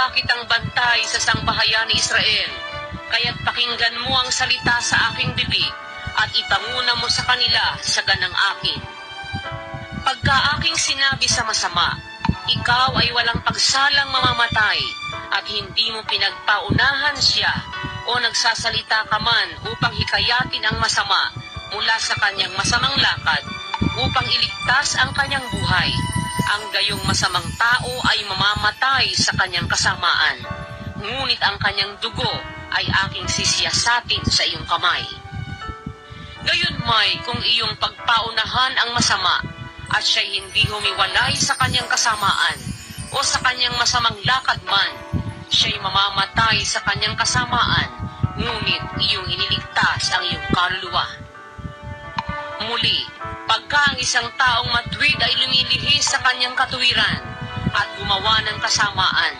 ginawa kitang bantay sa sangbahayan ni Israel, kaya't pakinggan mo ang salita sa aking bibig at ipanguna mo sa kanila sa ganang akin. Pagka aking sinabi sa masama, ikaw ay walang pagsalang mamamatay at hindi mo pinagpaunahan siya o nagsasalita ka man upang hikayatin ang masama mula sa kanyang masamang lakad upang iligtas ang kanyang buhay, ang gayong masamang tao ay mamamatay sa kanyang kasamaan, ngunit ang kanyang dugo ay aking sisiyasatin sa iyong kamay. Gayunmay kung iyong pagpaunahan ang masama at siya'y hindi humiwalay sa kanyang kasamaan o sa kanyang masamang lakad man, siya'y mamamatay sa kanyang kasamaan, ngunit iyong iniligtas ang iyong kaluluwa. Muli, pagka ang isang taong matuwid ay lumilihis sa kanyang katuwiran at gumawa ng kasamaan,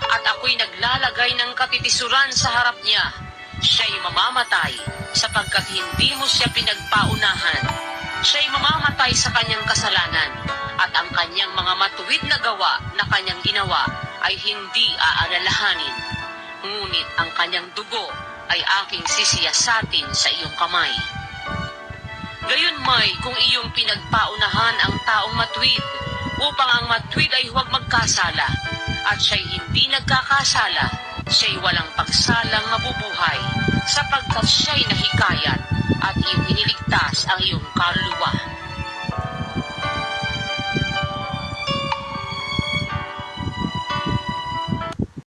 at ako'y naglalagay ng katitisuran sa harap niya, siya'y mamamatay sapagkat hindi mo siya pinagpaunahan. Siya'y mamamatay sa kanyang kasalanan at ang kanyang mga matuwid na gawa na kanyang ginawa ay hindi aalalahanin. Ngunit ang kanyang dugo ay aking sisiyasatin sa iyong kamay. Gayunmay kung iyong pinagpaunahan ang taong matuwid upang ang matuwid ay huwag magkasala at siya'y hindi nagkakasala, siya'y walang pagsalang mabubuhay sapagkat siya'y nahikayat at iyong iniligtas ang iyong kaluluwa.